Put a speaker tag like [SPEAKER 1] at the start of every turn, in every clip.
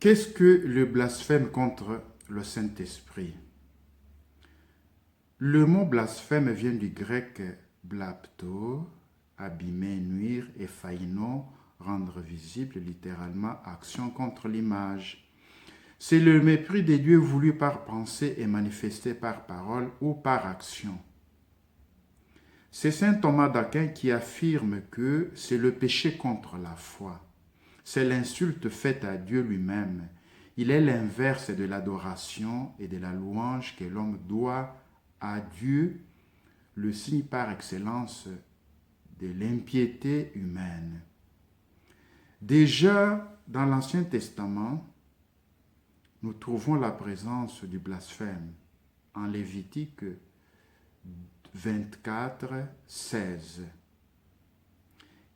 [SPEAKER 1] Qu'est-ce que le blasphème contre le Saint-Esprit? Le mot blasphème vient du grec blapto, abîmer, nuire, et phaino, rendre visible, littéralement action contre l'image. C'est le mépris des dieux voulu par pensée et manifesté par parole ou par action. C'est saint Thomas d'Aquin qui affirme que c'est le péché contre la foi. C'est l'insulte faite à Dieu lui-même. Il est l'inverse de l'adoration et de la louange que l'homme doit à Dieu, le signe par excellence de l'impiété humaine. Déjà dans l'Ancien Testament, nous trouvons la présence du blasphème en Lévitique 24, 16.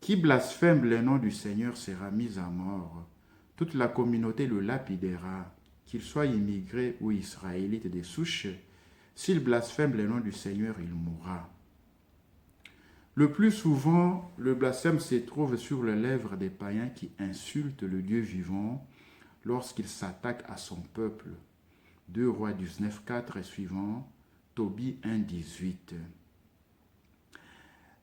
[SPEAKER 1] Qui blasphème le nom du Seigneur sera mis à mort. Toute la communauté le lapidera, qu'il soit immigré ou israélite des souches. S'il blasphème le nom du Seigneur, il mourra. Le plus souvent, le blasphème se trouve sur les lèvres des païens qui insultent le Dieu vivant lorsqu'il s'attaque à son peuple. 2 Rois 19, 4 et suivant, Tobie 1, 18.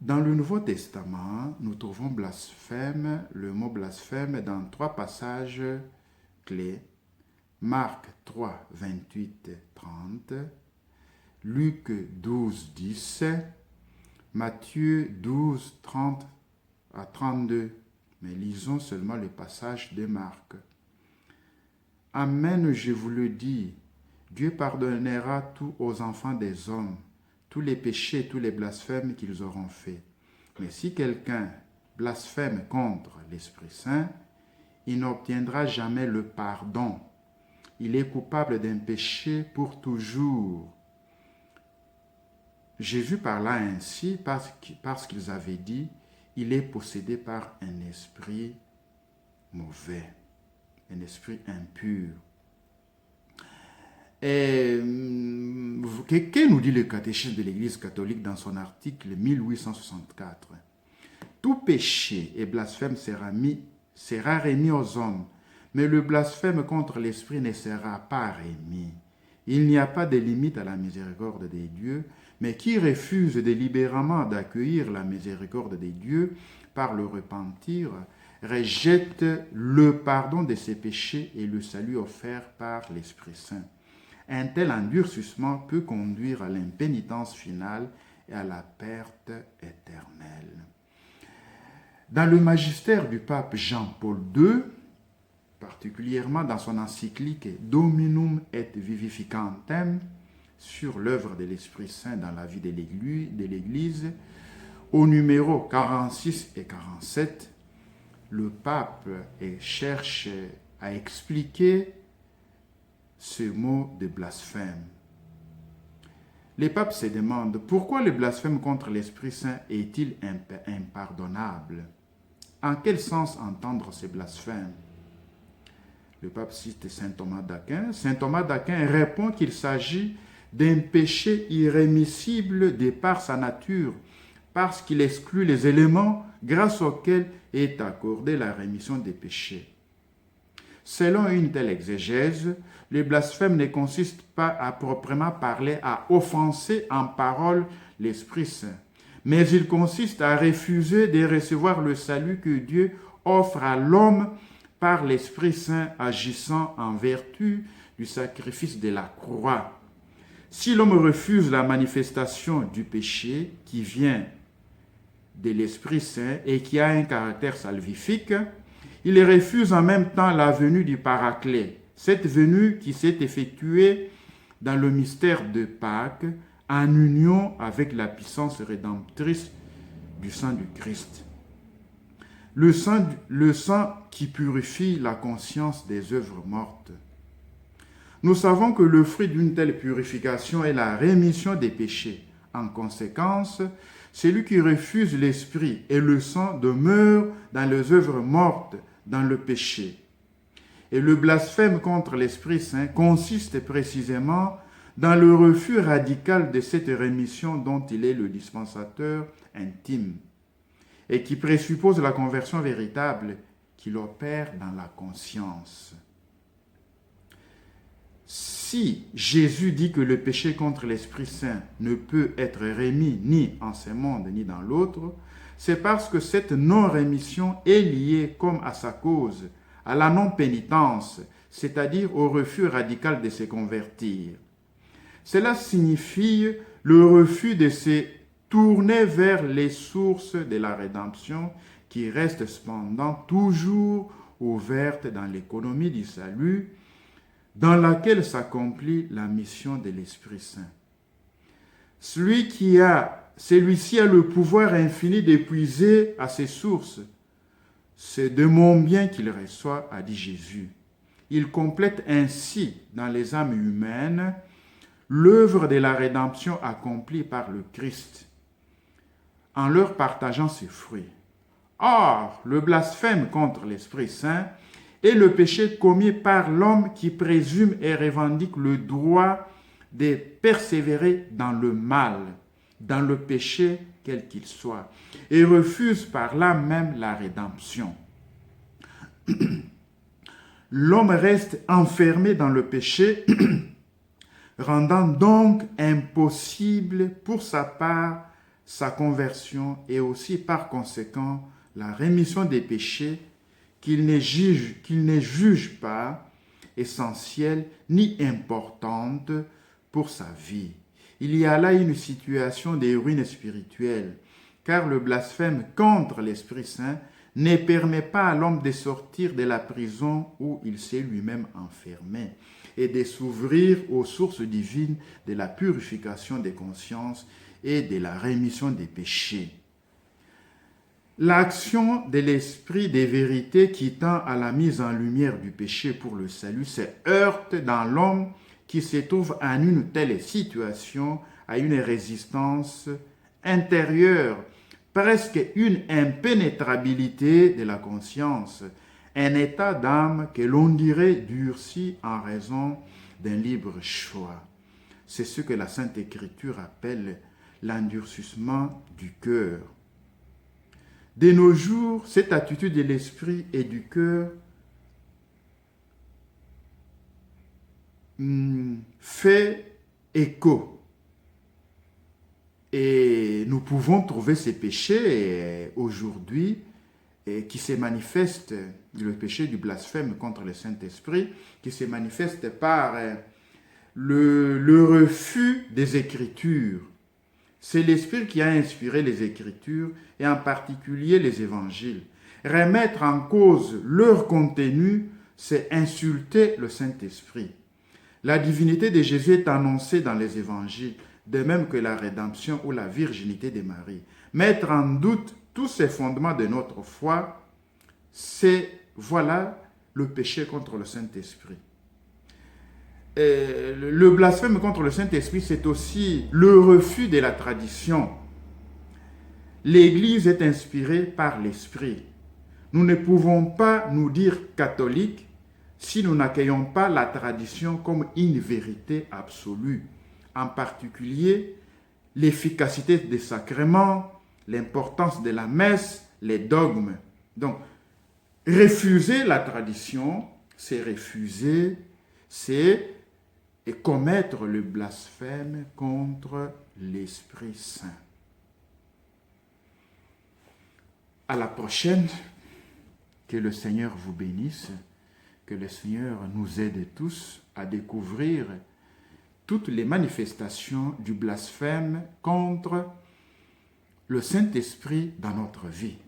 [SPEAKER 1] Dans le Nouveau Testament, nous trouvons blasphème, le mot blasphème dans 3 passages clés. Marc 3, 28, 30, Luc 12, 10, Matthieu 12, 30 à 32. Mais lisons seulement le passage de Marc. Amen, je vous le dis, Dieu pardonnera tout aux enfants des hommes, tous les péchés, tous les blasphèmes qu'ils auront faits. Mais si quelqu'un blasphème contre l'Esprit Saint, il n'obtiendra jamais le pardon. Il est coupable d'un péché pour toujours. Jésus parla ainsi parce qu'ils avaient dit, il est possédé par un esprit mauvais, un esprit impur. Et que nous dit le catéchisme de l'Église catholique dans son article 1864? Tout péché et blasphème sera remis aux hommes, mais le blasphème contre l'Esprit ne sera pas remis. Il n'y a pas de limite à la miséricorde des dieux, mais qui refuse délibérément d'accueillir la miséricorde des dieux par le repentir, rejette le pardon de ses péchés et le salut offert par l'Esprit Saint. Un tel endurcissement peut conduire à l'impénitence finale et à la perte éternelle. Dans le magistère du pape Jean-Paul II, particulièrement dans son encyclique Dominum et Vivificantem sur l'œuvre de l'Esprit Saint dans la vie de l'Église, au numéro 46 et 47, le pape cherche à expliquer ce mot de blasphème. Les papes se demandent pourquoi le blasphème contre l'Esprit Saint est-il impardonnable? En quel sens entendre ce blasphème? Le pape cite saint Thomas d'Aquin. Saint Thomas d'Aquin répond qu'il s'agit d'un péché irrémissible de par sa nature, parce qu'il exclut les éléments grâce auxquels est accordée la rémission des péchés. Selon une telle exégèse, le blasphème ne consiste pas à proprement parler à offenser en parole l'Esprit Saint, mais il consiste à refuser de recevoir le salut que Dieu offre à l'homme par l'Esprit Saint agissant en vertu du sacrifice de la croix. Si l'homme refuse la manifestation du péché qui vient de l'Esprit Saint et qui a un caractère salvifique, il refuse en même temps la venue du Paraclet, cette venue qui s'est effectuée dans le mystère de Pâques en union avec la puissance rédemptrice du sang du Christ. Le sang qui purifie la conscience des œuvres mortes. Nous savons que le fruit d'une telle purification est la rémission des péchés. En conséquence, celui qui refuse l'esprit et le sang demeure dans les œuvres mortes, dans le péché. Et le blasphème contre l'Esprit Saint consiste précisément dans le refus radical de cette rémission dont il est le dispensateur intime et qui présuppose la conversion véritable qu'il opère dans la conscience. Si Jésus dit que le péché contre l'Esprit Saint ne peut être remis ni en ce monde ni dans l'autre, c'est parce que cette non-rémission est liée comme à sa cause à la non-pénitence, c'est-à-dire au refus radical de se convertir. Cela signifie le refus de se tourner vers les sources de la rédemption qui restent cependant toujours ouvertes dans l'économie du salut, dans laquelle s'accomplit la mission de l'Esprit Saint. Celui-ci a le pouvoir infini d'épuiser à ses sources. C'est de mon bien qu'il reçoit, a dit Jésus. Il complète ainsi dans les âmes humaines l'œuvre de la rédemption accomplie par le Christ, en leur partageant ses fruits. Or, le blasphème contre l'Esprit Saint est le péché commis par l'homme qui présume et revendique le droit de persévérer dans le mal, dans le péché quel qu'il soit, et refuse par là même la rédemption. L'homme reste enfermé dans le péché, rendant donc impossible pour sa part sa conversion et aussi par conséquent la rémission des péchés qu'il ne juge pas essentielle ni importante pour sa vie. Il y a là une situation de ruine spirituelle, car le blasphème contre l'Esprit Saint ne permet pas à l'homme de sortir de la prison où il s'est lui-même enfermé et de s'ouvrir aux sources divines de la purification des consciences et de la rémission des péchés. L'action de l'esprit des vérités qui tend à la mise en lumière du péché pour le salut se heurte dans l'homme qui se trouve en une telle situation à une résistance intérieure, presque une impénétrabilité de la conscience, un état d'âme que l'on dirait durci en raison d'un libre choix. C'est ce que la Sainte Écriture appelle l'endurcissement du cœur. De nos jours, cette attitude de l'esprit et du cœur fait écho. Et nous pouvons trouver ces péchés aujourd'hui qui se manifestent, le péché du blasphème contre le Saint-Esprit, qui se manifeste par le refus des Écritures. C'est l'Esprit qui a inspiré les Écritures et en particulier les Évangiles. Remettre en cause leur contenu, c'est insulter le Saint-Esprit. La divinité de Jésus est annoncée dans les Évangiles, de même que la rédemption ou la virginité de Marie. Mettre en doute tous ces fondements de notre foi, c'est, voilà, le péché contre le Saint-Esprit. Le blasphème contre le Saint-Esprit, c'est aussi le refus de la tradition. L'Église est inspirée par l'Esprit. Nous ne pouvons pas nous dire catholiques si nous n'accueillons pas la tradition comme une vérité absolue, en particulier l'efficacité des sacrements, l'importance de la messe, les dogmes. Donc, refuser la tradition, c'est refuser, c'est commettre le blasphème contre l'Esprit Saint. À la prochaine, que le Seigneur vous bénisse, que le Seigneur nous aide tous à découvrir toutes les manifestations du blasphème contre le Saint-Esprit dans notre vie.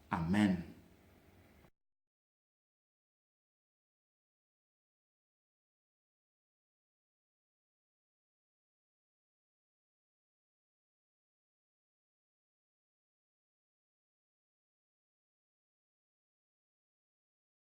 [SPEAKER 1] Amen.